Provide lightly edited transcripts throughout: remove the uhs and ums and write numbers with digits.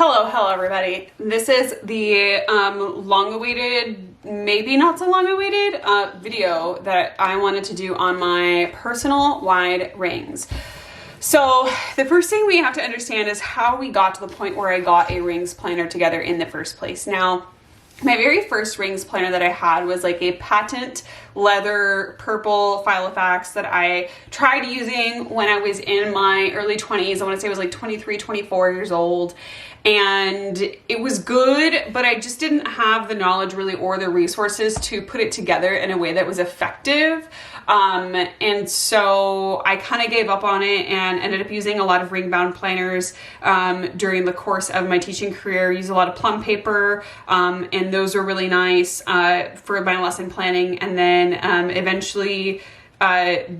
Hello everybody. This is the long-awaited, maybe not so long-awaited video that I wanted to do on my personal wide rings. So the first thing we have to understand is how we got to the point where I got a rings planner together in the first place. Now, my very first rings planner that I had was like a patent leather purple Filofax that I tried using when I was in my early 20s. I want to say I was like 23, 24 years old. And it was good, but I just didn't have the knowledge really or the resources to put it together in a way that was effective. And so I kind of gave up on it and ended up using a lot of ring bound planners during the course of my teaching career. Used a lot of plum paper, and those were really nice for my lesson planning. And then eventually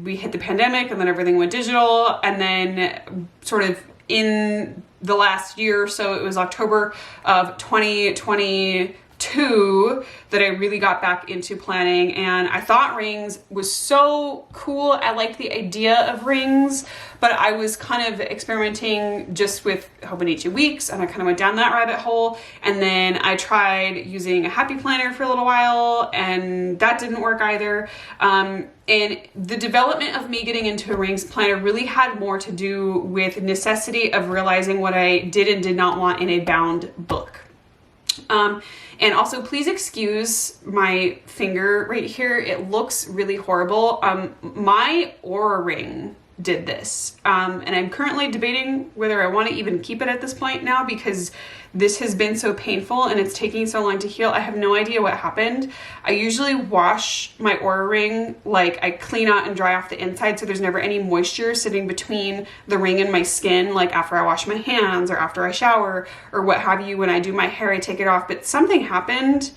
we hit the pandemic, and then everything went digital. And then sort of in the last year or so, it was October of 2022 that I really got back into planning, and I thought rings was so cool. I liked the idea of rings, but I was kind of experimenting just with Hobonichi Weeks, and I kind of went down that rabbit hole. And then I tried using a happy planner for a little while, and that didn't work either. And the development of me getting into a rings planner really had more to do with necessity of realizing what I did and did not want in a bound book. And also, please excuse my finger right here. It looks really horrible. My Oura ring did this. And I'm currently debating whether I want to even keep it at this point now, because this has been so painful and it's taking so long to heal. I have no idea what happened. I usually wash my Oura ring, like I clean out and dry off the inside so there's never any moisture sitting between the ring and my skin, like after I wash my hands or after I shower or what have you. When I do my hair, I take it off, but something happened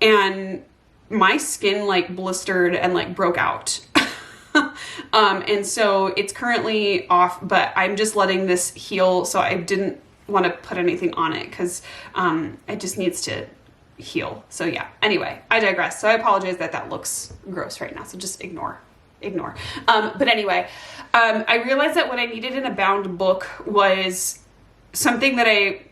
and my skin like blistered and like broke out. And so it's currently off, but I'm just letting this heal. So I didn't want to put anything on it because it just needs to heal. So yeah, anyway, I digress. So I apologize that looks gross right now. So just ignore. But anyway, I realized that what I needed in a bound book was something that okay,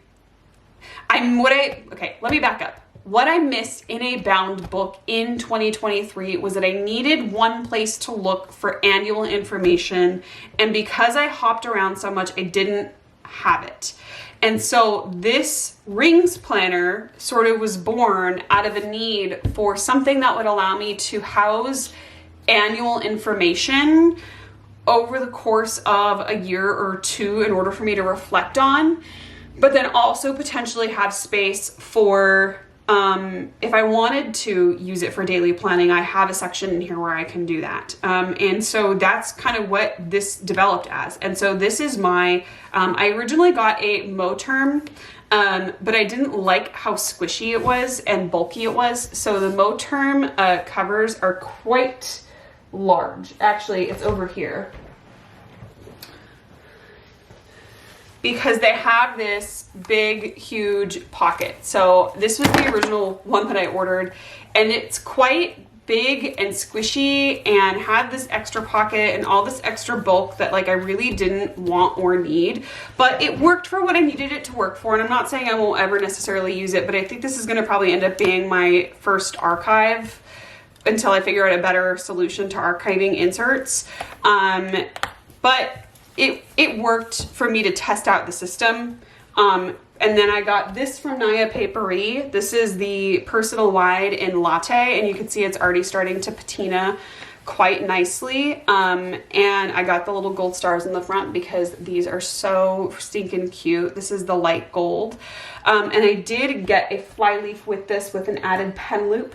let me back up. What I missed in a bound book in 2023 was that I needed one place to look for annual information. And because I hopped around so much, I didn't have it. And so this rings planner sort of was born out of a need for something that would allow me to house annual information over the course of a year or two in order for me to reflect on, but then also potentially have space for if I wanted to use it for daily planning. I have a section in here where I can do that. And so that's kind of what this developed as. And so this is my, I originally got a Moterm, but I didn't like how squishy it was and bulky it was. So the Moterm covers are quite large. Actually, it's over here, because they have this big, huge pocket. So this was the original one that I ordered, and it's quite big and squishy and had this extra pocket and all this extra bulk that like I really didn't want or need, but it worked for what I needed it to work for. And I'm not saying I won't ever necessarily use it, but I think this is gonna probably end up being my first archive until I figure out a better solution to archiving inserts. But it worked for me to test out the system. And then I got this from Naya Paperie. This is the personal wide in latte, and you can see it's already starting to patina quite nicely. And I got the little gold stars in the front because these are so stinking cute. This is the light gold. And I did get a flyleaf with this with an added pen loop.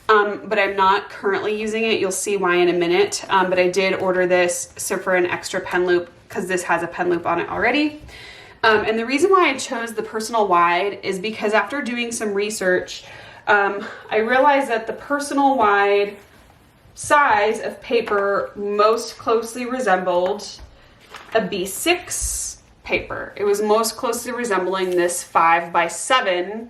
But I'm not currently using it. You'll see why in a minute. But I did order this so for an extra pen loop because this has a pen loop on it already. And the reason why I chose the personal wide is because after doing some research, I realized that the personal wide size of paper most closely resembled a B6 paper. It was most closely resembling this 5x7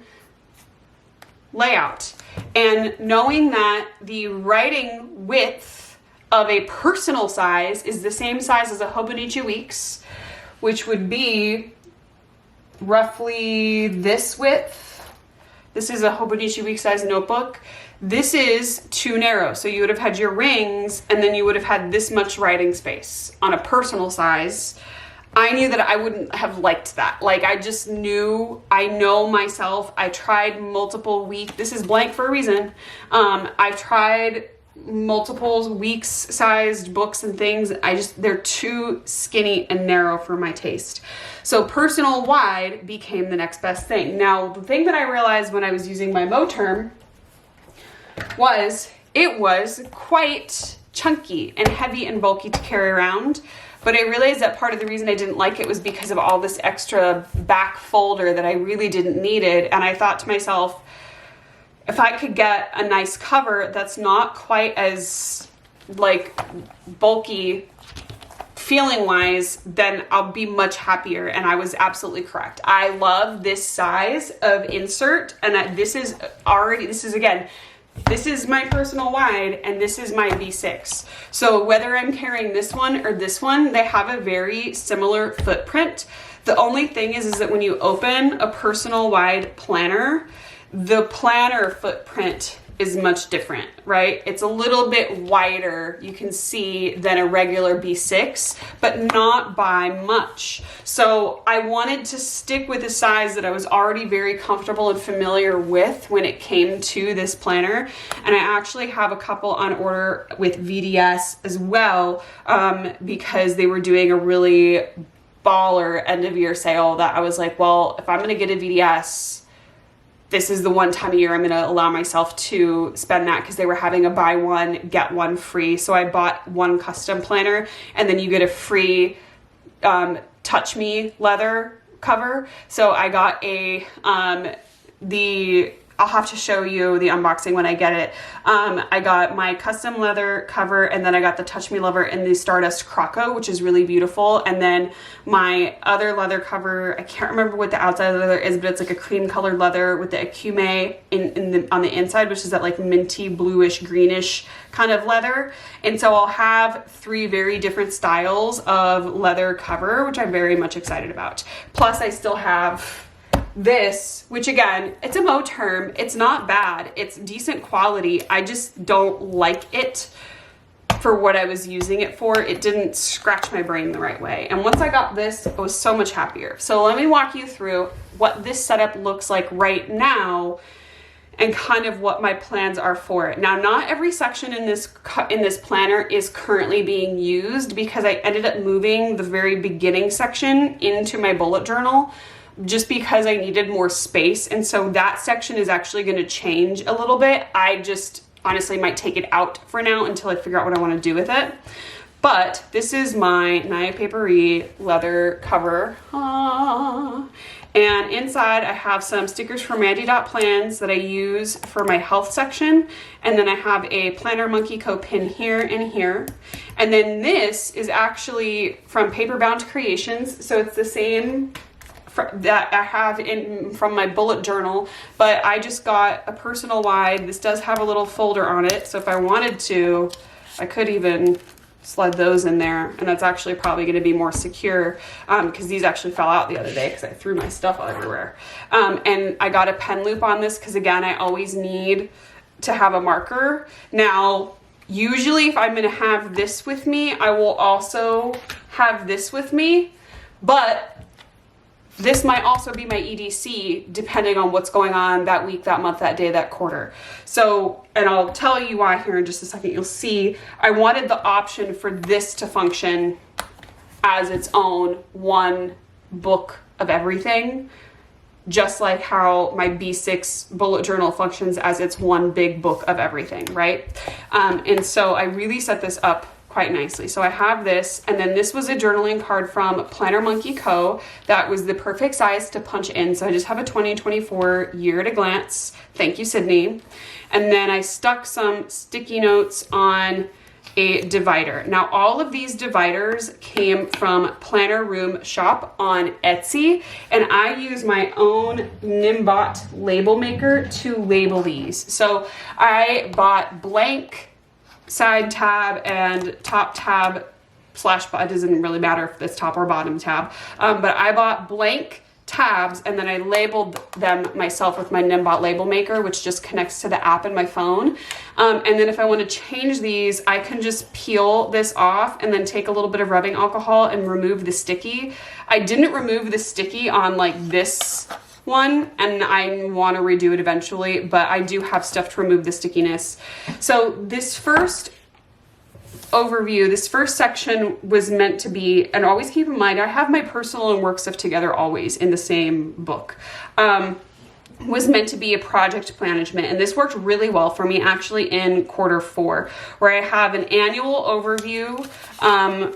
layout. And knowing that the writing width of a personal size is the same size as a Hobonichi Weeks, which would be roughly this width. This is a Hobonichi week size notebook. This is too narrow. So you would have had your rings and then you would have had this much writing space on a personal size. I knew that I wouldn't have liked that. Like, I just knew, I know myself. I tried multiple weeks. This is blank for a reason. I've tried multiple weeks sized books and things. They're too skinny and narrow for my taste. So personal wide became the next best thing. Now, the thing that I realized when I was using my Moterm was it was quite chunky and heavy and bulky to carry around. But I realized that part of the reason I didn't like it was because of all this extra back folder that I really didn't need it. And I thought to myself, if I could get a nice cover that's not quite as like bulky feeling wise, then I'll be much happier. And I was absolutely correct. I love this size of insert, and this is my personal wide and this is my B6. So whether I'm carrying this one or this one, they have a very similar footprint. The only thing is that when you open a personal wide planner, the planner footprint is much different, right? It's a little bit wider, you can see, than a regular B6, but not by much. So I wanted to stick with a size that I was already very comfortable and familiar with when it came to this planner. And I actually have a couple on order with VDS as well, because they were doing a really baller end of year sale that I was like, well, if I'm gonna get a VDS, this is the one time a year I'm going to allow myself to spend that, because they were having a buy one, get one free. So I bought one custom planner and then you get a free Touch Me leather cover. So I got I'll have to show you the unboxing when I get it. I got my custom leather cover, and then I got the Touch Me leather in the Stardust Croco, which is really beautiful. And then my other leather cover, I can't remember what the outside of the leather is, but it's like a cream colored leather with the Acume on the inside, which is that like minty, bluish, greenish kind of leather. And so I'll have 3 very different styles of leather cover, which I'm very much excited about. Plus I still have this, which again, it's a Moterm. It's not bad. It's decent quality. I just don't like it for what I was using it for. It didn't scratch my brain the right way. And once I got this, I was so much happier. So let me walk you through what this setup looks like right now and kind of what my plans are for it. Now, not every section in this planner is currently being used, because I ended up moving the very beginning section into my bullet journal, just because I needed more space. And so that section is actually going to change a little bit. I just honestly might take it out for now until I figure out what I want to do with it. But this is my Naya Paperie leather cover. And inside I have some stickers from Mandy Dot Plans that I use for my health section. And then I have a Planner Monkey Co. pin here and here. And then this is actually from Paperbound Creations. So it's the same that I have from my bullet journal, but I just got a personal wide. This does have a little folder on it, so if I wanted to, I could even slide those in there, and that's actually probably going to be more secure, because these actually fell out the other day because I threw my stuff everywhere. And I got a pen loop on this because, again, I always need to have a marker. Now, usually if I'm going to have this with me, I will also have this with me, but this might also be my EDC depending on what's going on that week, that month, that day, that quarter. So, and I'll tell you why here in just a second. You'll see I wanted the option for this to function as its own one book of everything, just like how my B6 bullet journal functions as its one big book of everything, right? And so I really set this up quite nicely. So I have this, and then this was a journaling card from Planner Monkey Co. that was the perfect size to punch in. So I just have a 2024 year at a glance. Thank you, Sydney. And then I stuck some sticky notes on a divider. Now, all of these dividers came from Planner Room Shop on Etsy, and I use my own Nimbot label maker to label these. So I bought blank side tab and top tab / it doesn't really matter if it's top or bottom tab, but I bought blank tabs, and then I labeled them myself with my Nimbot label maker, which just connects to the app in my phone. And then if I want to change these, I can just peel this off and then take a little bit of rubbing alcohol and remove the sticky. I didn't remove the sticky on like this one, and I want to redo it eventually, but I do have stuff to remove the stickiness. So this first overview, this first section was meant to be, and always keep in mind, I have my personal and work stuff together always in the same book, was meant to be a project management. And this worked really well for me actually in Q4, where I have an annual overview,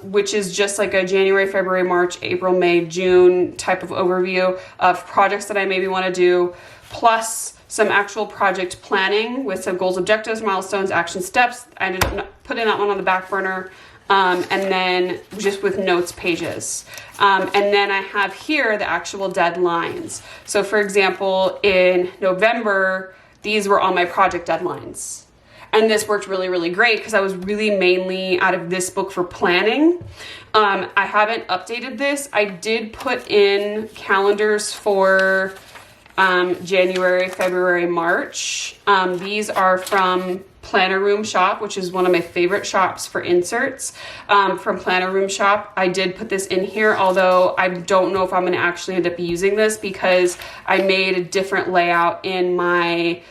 which is just like a January, February, March, April, May, June type of overview of projects that I maybe want to do, plus some actual project planning with some goals, objectives, milestones, action steps. I ended up putting that one on the back burner. And then just with notes pages. And then I have here the actual deadlines. So for example, in November, these were all my project deadlines. And this worked really, really great because I was really mainly out of this book for planning. I haven't updated this. I did put in calendars for January, February, March. These are from Planner Room Shop, which is one of my favorite shops for inserts. From Planner Room Shop, I did put this in here, although I don't know if I'm going to actually end up using this because I made a different layout in my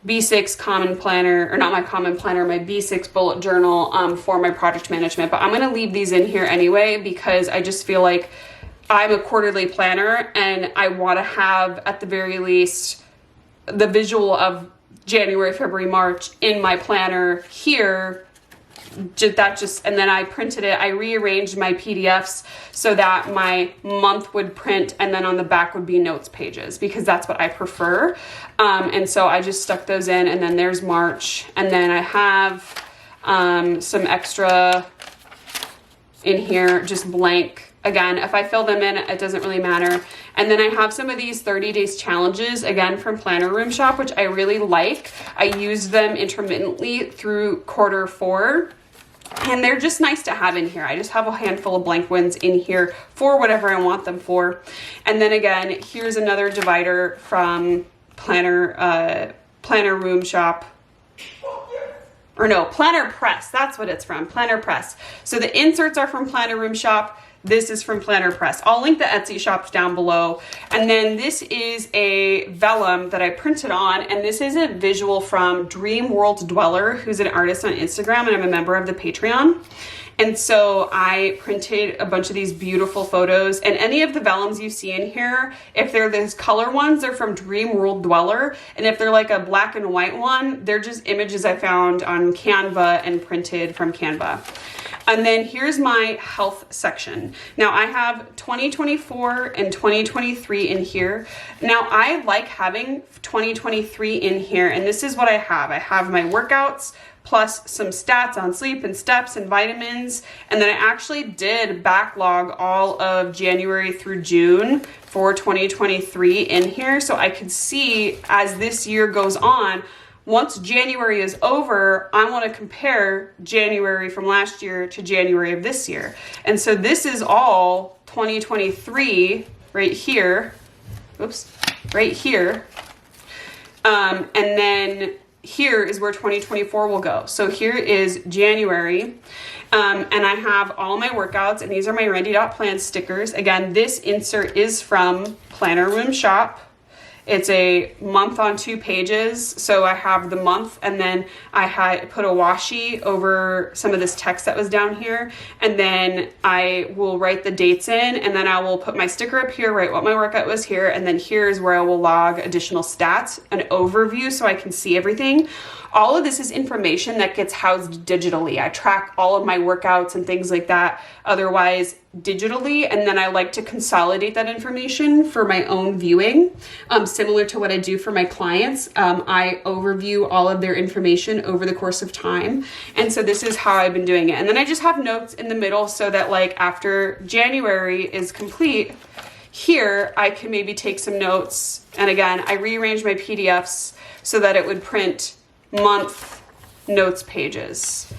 B6 common planner, or not my common planner, my B6 bullet journal for my project management. But I'm going to leave these in here anyway because I just feel like I'm a quarterly planner and I want to have at the very least the visual of January, February, March in my planner here. And then I printed it. I rearranged my PDFs so that my month would print and then on the back would be notes pages because that's what I prefer. And so I just stuck those in, and then there's March. And then I have some extra in here, just blank. Again, if I fill them in, it doesn't really matter. And then I have some of these 30 days challenges, again, from Planner Room Shop, which I really like. I used them intermittently through Q4, and they're just nice to have in here. I just have a handful of blank ones in here for whatever I want them for. And then again, here's another divider from Planner Room Shop. Or no, Planner Press, that's what it's from, Planner Press. So the inserts are from Planner Room Shop. This is from Planner Press. I'll link the Etsy shops down below. And then this is a vellum that I printed on, and this is a visual from Dream World Dweller, who's an artist on Instagram, and I'm a member of the Patreon. And so I printed a bunch of these beautiful photos, and any of the vellums you see in here, if they're those color ones, they're from Dream World Dweller. And if they're like a black and white one, they're just images I found on Canva and printed from Canva. And then here's my health section. Now I have 2024 and 2023 in here. Now I like having 2023 in here, and this is what I have. I have my workouts plus some stats on sleep and steps and vitamins. And then I actually did backlog all of January through June for 2023 in here. So I could see as this year goes on, once January is over, I want to compare January from last year to January of this year. And so this is all 2023 right here. Oops, right here. And then here is where 2024 will go. So here is January. And I have all my workouts, and these are my Randy.plan stickers. Again, this insert is from Planner Room Shop. It's a month on 2 pages. So I have the month, and then I had put a washi over some of this text that was down here. And then I will write the dates in, and then I will put my sticker up here, write what my workout was here. And then here's where I will log additional stats, an overview so I can see everything. All of this is information that gets housed digitally. I track all of my workouts and things like that otherwise digitally, and then I like to consolidate that information for my own viewing, similar to what I do for my clients. I overview all of their information over the course of time, and so this is how I've been doing it. And then I just have notes in the middle so that like after January is complete, here I can maybe take some notes. And again, I rearrange my PDFs so that it would print month notes pages,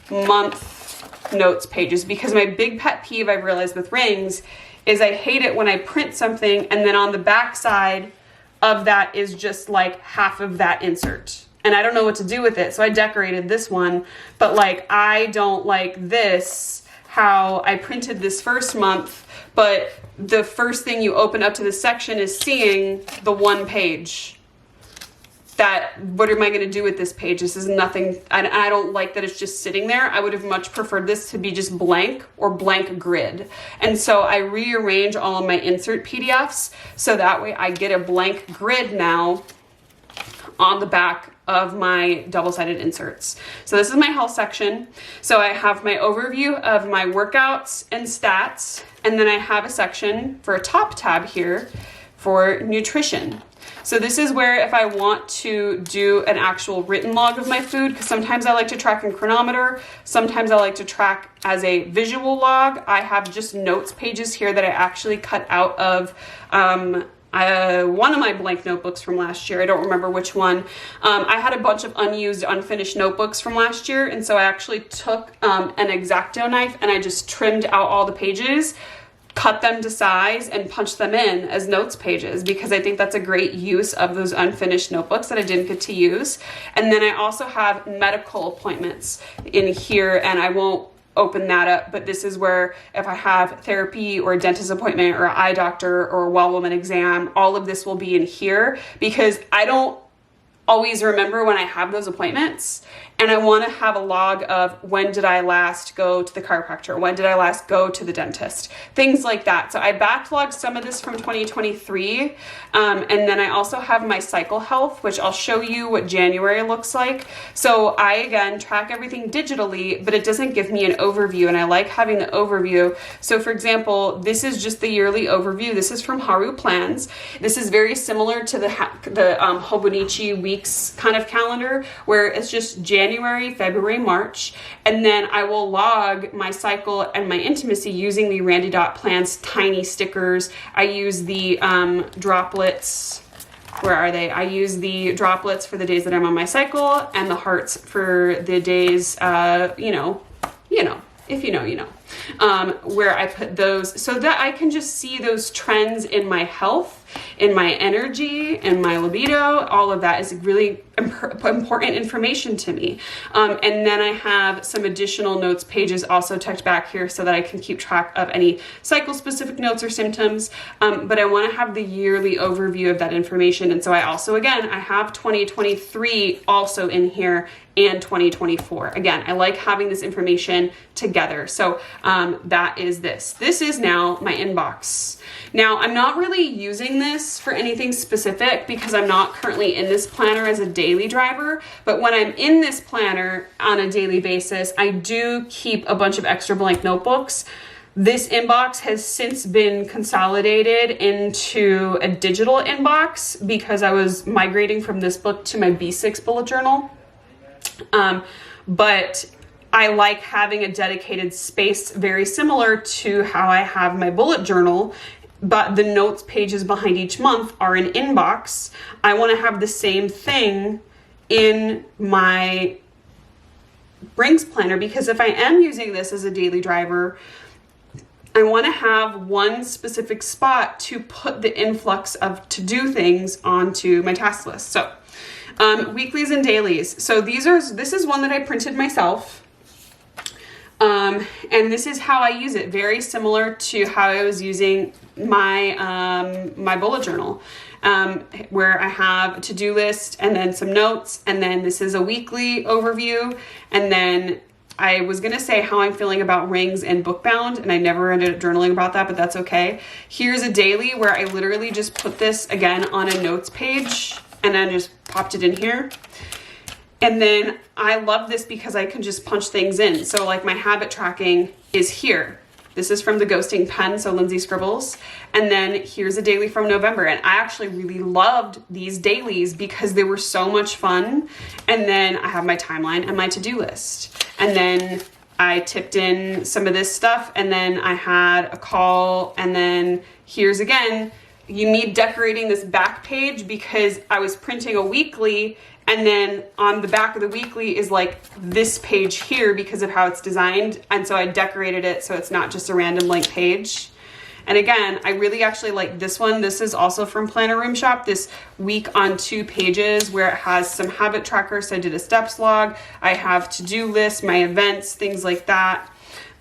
because my big pet peeve I've realized with rings is I hate it when I print something and then on the back side of that is just like half of that insert. And I don't know what to do with it. So I decorated this one, but like, I don't like this, how I printed this first month, but the first thing you open up to this section is seeing the one page. That, what am I going to do with this page? This is nothing. I don't like that it's just sitting there. I would have much preferred this to be just blank or blank grid. And so I rearrange all of my insert PDFs so that way I get a blank grid now on the back of my double-sided inserts. So this is my health section. So I have my overview of my workouts and stats, and then I have a section for a top tab here for nutrition. So this is where if I want to do an actual written log of my food, because sometimes I like to track in Chronometer, sometimes I like to track as a visual log. I have just notes pages here that I actually cut out of one of my blank notebooks from last year. I don't remember which one. I had a bunch of unused, unfinished notebooks from last year, and so I actually took an X-Acto knife and I just trimmed out all the pages, cut them to size, and punch them in as notes pages because I think that's a great use of those unfinished notebooks that I didn't get to use. And then I also have medical appointments in here, and I won't open that up, but this is where if I have therapy or a dentist appointment or an eye doctor or a well woman exam, all of this will be in here because I don't always remember when I have those appointments, and I want to have a log of when did I last go to the chiropractor, when did I last go to the dentist, things like that. So I backlogged some of this from 2023, and then I also have my cycle health, which I'll show you what January looks like. So I again track everything digitally, but it doesn't give me an overview, and I like having the overview. So for example, this is just the yearly overview. This is from Haru Plans. This is very similar to the Hobonichi weeks kind of calendar, where it's just January, February, March, and then I will log my cycle and my intimacy using the Randy Dot Plans tiny stickers. I use the droplets. Where are they? I use the droplets for the days that I'm on my cycle and the hearts for the days, if you know, you know, where I put those so that I can just see those trends in my health, in my energy, in my libido. All of that is really important information to me. And then I have some additional notes pages also tucked back here so that I can keep track of any cycle specific notes or symptoms. But I want to have the yearly overview of that information. And so I also, again, I have 2023 also in here and 2024. Again, I like having this information together. So that is this. This is now my inbox. Now, I'm not really using this for anything specific because I'm not currently in this planner as a daily driver, but when I'm in this planner on a daily basis, I do keep a bunch of extra blank notebooks. This inbox has since been consolidated into a digital inbox because I was migrating from this book to my B6 bullet journal. But I like having a dedicated space very similar to how I have my bullet journal, but the notes pages behind each month are an inbox. I want to have the same thing in my Rings planner because if I am using this as a daily driver, I want to have one specific spot to put the influx of to-do things onto my task list. So weeklies and dailies. So this is one that I printed myself. And this is how I use it, very similar to how I was using my my bullet journal, where I have a to-do list and then some notes, and then this is a weekly overview, and then I was gonna say how I'm feeling about Rings and Bookbound, and I never ended up journaling about that, but that's okay. Here's a daily where I literally just put this again on a notes page and then just popped it in here. And then I love this because I can just punch things in. So like my habit tracking is here. This is from the Ghosting Pen, so Lindsay Scribbles. And then here's a daily from November. And I actually really loved these dailies because they were so much fun. And then I have my timeline and my to-do list. And then I tipped in some of this stuff, and then I had a call, and then here's again, me decorating this back page because I was printing a weekly, and then on the back of the weekly is like this page here because of how it's designed. And so I decorated it so it's not just a random blank page. And again, I really actually like this one. This is also from Planner Room Shop, this week on 2 pages where it has some habit trackers. So I did a steps log. I have to-do lists, my events, things like that.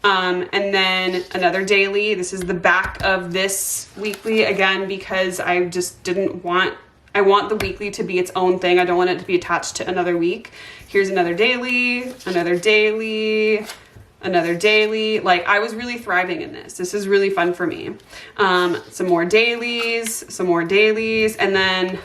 And then another daily. This is the back of this weekly, again, because I just didn't want, I want the weekly to be its own thing. I don't want it to be attached to another week. Here's another daily, another daily, another daily. Like, I was really thriving in this. This is really fun for me. Some more dailies, and then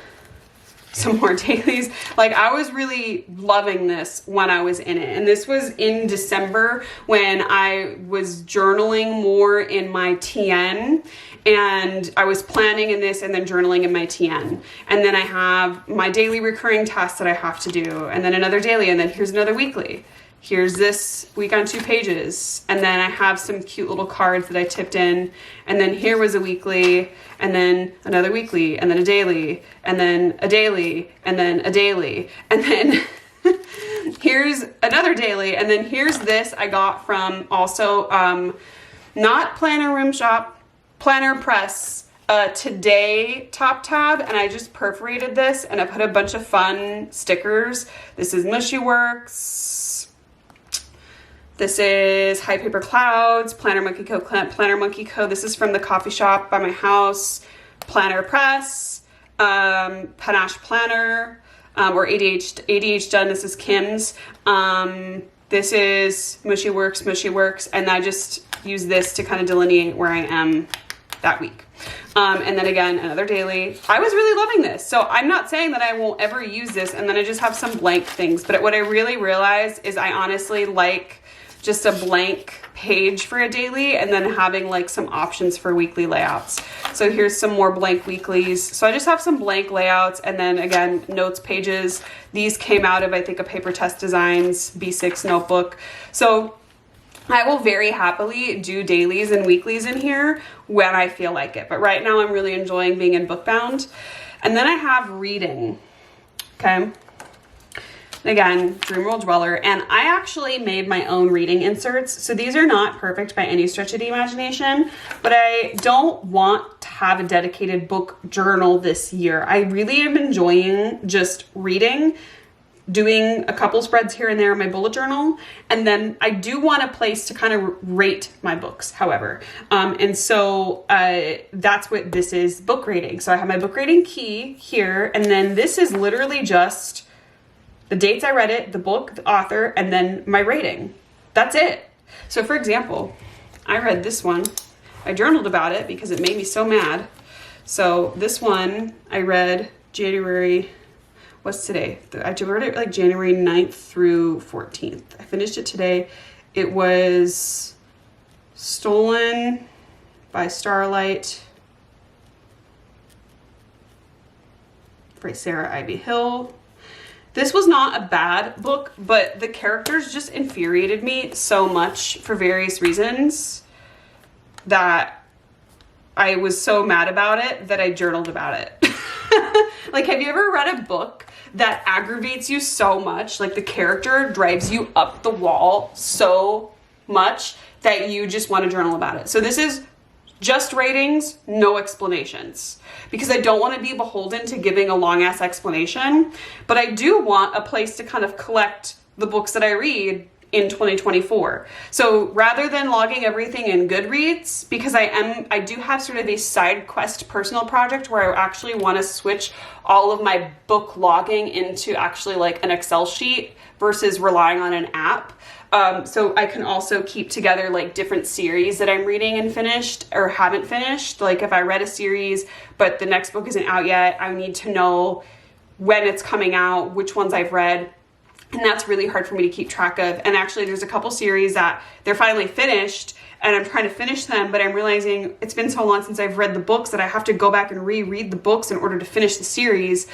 some more dailies. Like, I was really loving this when I was in it. And this was in December when I was journaling more in my TN, and I was planning in this and then journaling in my TN. And then I have my daily recurring tasks that I have to do, and then another daily, and then here's another weekly. Here's this week on 2 pages. And then I have some cute little cards that I tipped in. And then here was a weekly, and then another weekly, and then a daily, and then a daily, and then a daily. And then here's another daily. And then here's this I got from also, not Planner Room Shop, Planner Press, Today top tab. And I just perforated this and I put a bunch of fun stickers. This is Mushy Works. This is High Paper Clouds, Planner Monkey Co. Planner Monkey Co. This is from the coffee shop by my house. Planner Press, Panache Planner, or ADH Done. This is Kim's. This is Mushy Works, and I just use this to kind of delineate where I am that week. And then again, another daily. I was really loving this. So I'm not saying that I won't ever use this and then I just have some blank things. But what I really realized is I honestly like just a blank page for a daily and then having like some options for weekly layouts. So here's some more blank weeklies. So I just have some blank layouts, and then again, notes pages. These came out of, I think, a Paper Test Designs B6 notebook. So I will very happily do dailies and weeklies in here when I feel like it. But right now I'm really enjoying being in Bookbound. And then I have reading, okay? Again, Dreamworld Dweller, and I actually made my own reading inserts. So these are not perfect by any stretch of the imagination, but I don't want to have a dedicated book journal this year. I really am enjoying just reading, doing a couple spreads here and there in my bullet journal, and then I do want a place to kind of rate my books, however. And so that's what this is, book rating. So I have my book rating key here, and then this is literally just the dates I read it, the book, the author, and then my rating. That's it. So for example, I read this one. I journaled about it because it made me so mad. So this one I read January, what's today? I read it like January 9th through 14th. I finished it today. It was Stolen by Starlight by Sarah Ivy Hill. This was not a bad book, but the characters just infuriated me so much for various reasons that I was so mad about it that I journaled about it. Like, have you ever read a book that aggravates you so much? Like, the character drives you up the wall so much that you just want to journal about it. So this is just ratings, no explanations, because I don't want to be beholden to giving a long ass explanation, but I do want a place to kind of collect the books that I read in 2024. So rather than logging everything in Goodreads, because I do have sort of a side quest personal project where I actually want to switch all of my book logging into actually like an Excel sheet versus relying on an app. So I can also keep together like different series that I'm reading and finished or haven't finished. Like if I read a series, but the next book isn't out yet, I need to know when it's coming out, which ones I've read. And that's really hard for me to keep track of. And actually there's a couple series that they're finally finished and I'm trying to finish them, but I'm realizing it's been so long since I've read the books that I have to go back and reread the books in order to finish the series.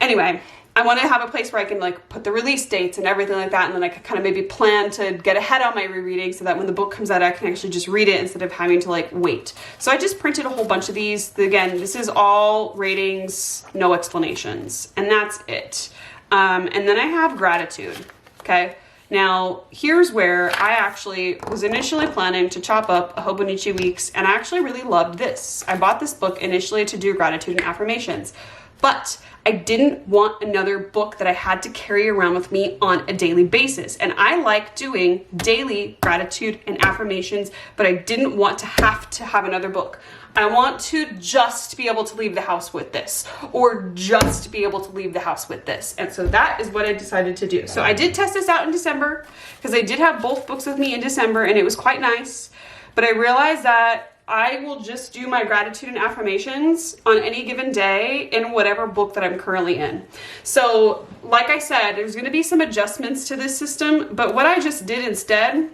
Anyway, I want to have a place where I can like put the release dates and everything like that, and then I can kind of maybe plan to get ahead on my rereading so that when the book comes out, I can actually just read it instead of having to like wait. So I just printed a whole bunch of these. Again, this is all ratings, no explanations, and that's it. And then I have gratitude, okay? Now, here's where I actually was initially planning to chop up a Hobonichi Weeks, and I actually really loved this. I bought this book initially to do gratitude and affirmations, but I didn't want another book that I had to carry around with me on a daily basis. And I like doing daily gratitude and affirmations, but I didn't want to have another book. I want to just be able to leave the house with this, or just be able to leave the house with this. And so that is what I decided to do. So I did test this out in December because I did have both books with me in December, and it was quite nice. But I realized that I will just do my gratitude and affirmations on any given day in whatever book that I'm currently in. So like I said, there's going to be some adjustments to this system, but what I just did instead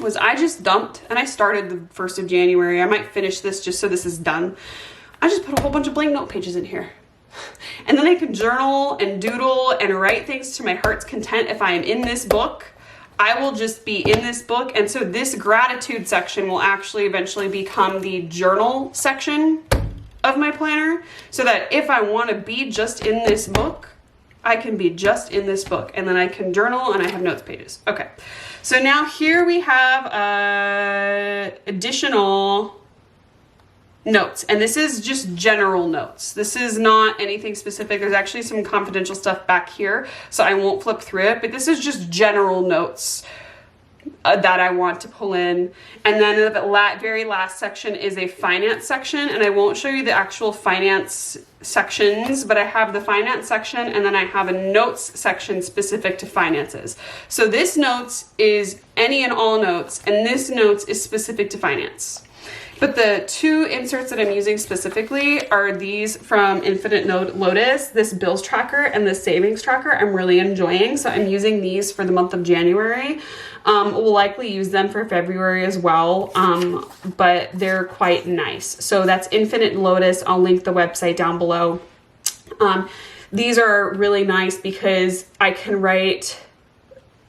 was I just dumped, and I started the 1st of January. I might finish this just so this is done. I just put a whole bunch of blank note pages in here. And then I can journal and doodle and write things to my heart's content. If I am in this book, I will just be in this book. And so this gratitude section will actually eventually become the journal section of my planner, so that if I want to be just in this book, I can be just in this book, and then I can journal and I have notes pages. Okay, so now here we have additional notes, and this is just general notes. This is not anything specific. There's actually some confidential stuff back here, so I won't flip through it, but this is just general notes that I want to pull in. And then the very last section is a finance section, and I won't show you the actual finance sections, but I have the finance section, and then I have a notes section specific to finances. So this notes is any and all notes, and this notes is specific to finance. But the two inserts that I'm using specifically are these from Infinite Lotus, this bills tracker and the savings tracker. I'm really enjoying, so I'm using these for the month of January. We'll likely use them for February as well, but they're quite nice. So that's Infinite Lotus. I'll link the website down below. These are really nice because I can write,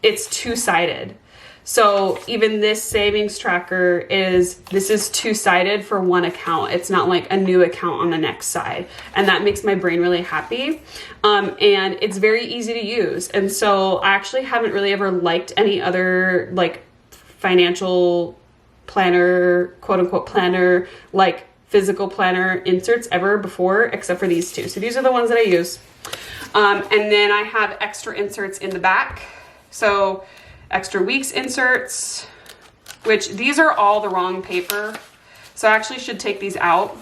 it's two-sided. So even this savings tracker this is two-sided for one account. It's not like a new account on the next side. And that makes my brain really happy. And it's very easy to use. And so I actually haven't really ever liked any other like financial planner, quote unquote planner, like physical planner inserts ever before, except for these two. So these are the ones that I use. And then I have extra inserts in the back. So extra weeks inserts, which these are all the wrong paper. So I actually should take these out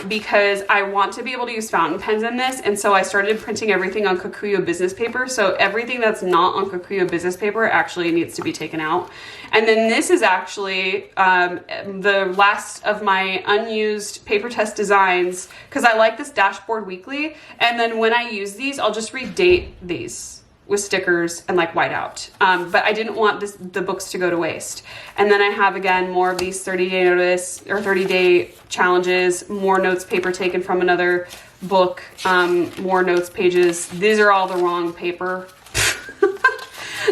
because I want to be able to use fountain pens in this. And so I started printing everything on Kokuyo business paper. So everything that's not on Kokuyo business paper actually needs to be taken out. And then this is actually the last of my unused paper test designs, because I like this dashboard weekly. And then when I use these, I'll just redate these with stickers and like white out. But I didn't want the books to go to waste. And then I have, again, more of these 30-day notice or 30-day challenges, more notes paper taken from another book, more notes pages. These are all the wrong paper.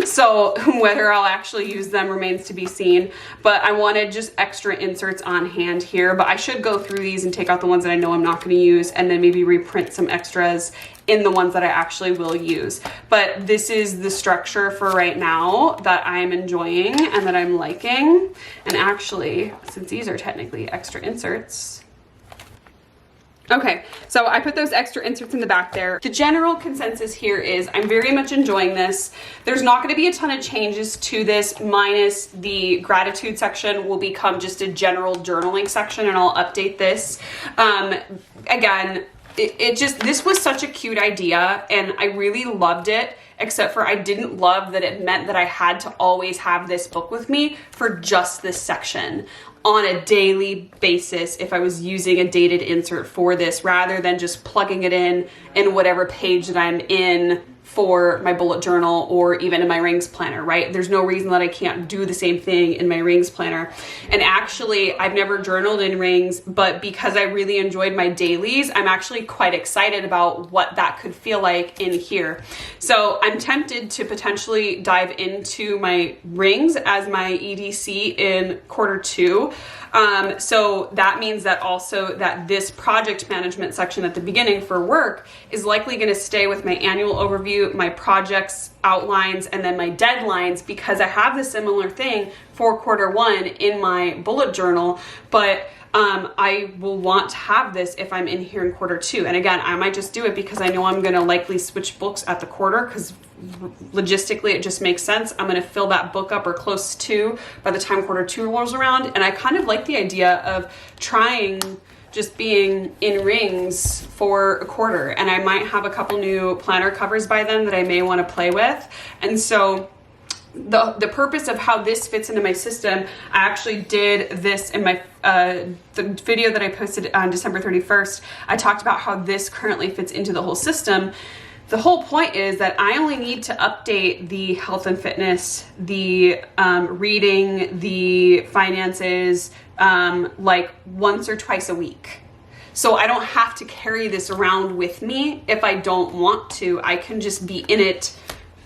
So whether I'll actually use them remains to be seen, but I wanted just extra inserts on hand here. But I should go through these and take out the ones that I know I'm not going to use, and then maybe reprint some extras in the ones that I actually will use. But this is the structure for right now that I'm enjoying and that I'm liking. And actually, since these are technically extra inserts, okay, so I put those extra inserts in the back there. The general consensus here is I'm very much enjoying this. There's not going to be a ton of changes to this, minus the gratitude section will become just a general journaling section, and I'll update this. Again, this was such a cute idea, and I really loved it, except for I didn't love that it meant that I had to always have this book with me for just this section on a daily basis if I was using a dated insert for this, rather than just plugging it in whatever page that I'm in for my bullet journal or even in my rings planner, right? There's no reason that I can't do the same thing in my rings planner. And actually, I've never journaled in rings, but because I really enjoyed my dailies, I'm actually quite excited about what that could feel like in here. So I'm tempted to potentially dive into my rings as my EDC in quarter 2. So that means that also that this project management section at the beginning for work is likely going to stay with my annual overview, my projects outlines, and then my deadlines, because I have the similar thing for quarter one in my bullet journal, but I will want to have this if I'm in here in quarter two. And again, I might just do it because I know I'm going to likely switch books at the quarter, because logistically it just makes sense. I'm going to fill that book up or close to by the time quarter two rolls around. And I kind of like the idea of trying just being in rings for a quarter, and I might have a couple new planner covers by then that I may want to play with. And so the purpose of how this fits into my system, I actually did this in my the video that I posted on December 31st. I talked about how this currently fits into the whole system. The whole point is that I only need to update the health and fitness, the reading, the finances, like once or twice a week. So I don't have to carry this around with me if I don't want to. I can just be in it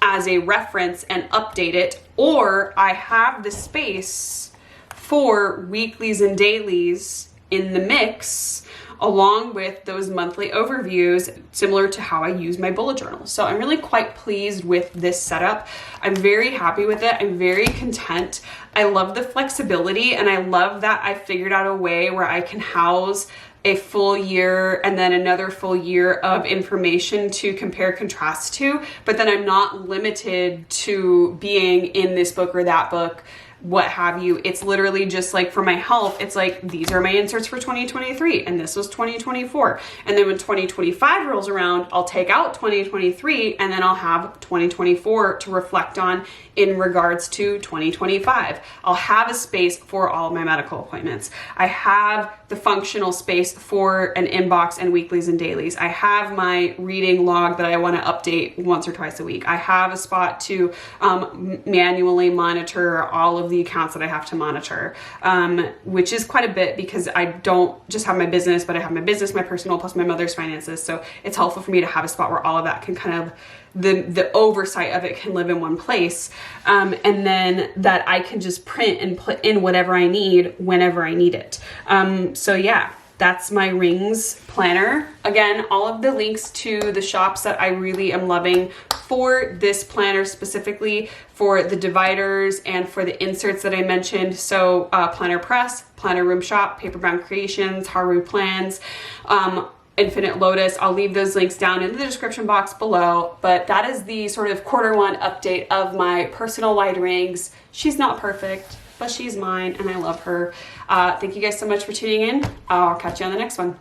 as a reference and update it, or I have the space for weeklies and dailies in the mix, along with those monthly overviews, similar to how I use my bullet journal. So I'm really quite pleased with this setup. I'm very happy with it. I'm very content. I love the flexibility, and I love that I figured out a way where I can house a full year and then another full year of information to compare contrast to, but then I'm not limited to being in this book or that book, what have you. It's literally just like for my health, it's like these are my inserts for 2023 and this was 2024. And then when 2025 rolls around, I'll take out 2023 and then I'll have 2024 to reflect on in regards to 2025. I'll have a space for all of my medical appointments. I have the functional space for an inbox and weeklies and dailies. I have my reading log that I want to update once or twice a week. I have a spot to manually monitor all of the accounts that I have to monitor, which is quite a bit because I don't just have my business, but I have my business, my personal, plus my mother's finances. So it's helpful for me to have a spot where all of that can kind of, the oversight of it can live in one place. And then that I can just print and put in whatever I need whenever I need it. So yeah, that's my rings planner. Again, all of the links to the shops that I really am loving for this planner, specifically for the dividers and for the inserts that I mentioned. So Planner Press, Planner Room Shop, Paperbound Creations, Haru Plans, Infinite Lotus. I'll leave those links down in the description box below, but that is the sort of quarter one update of my personal wide rings. She's not perfect, but she's mine and I love her. Thank you guys so much for tuning in. I'll catch you on the next one.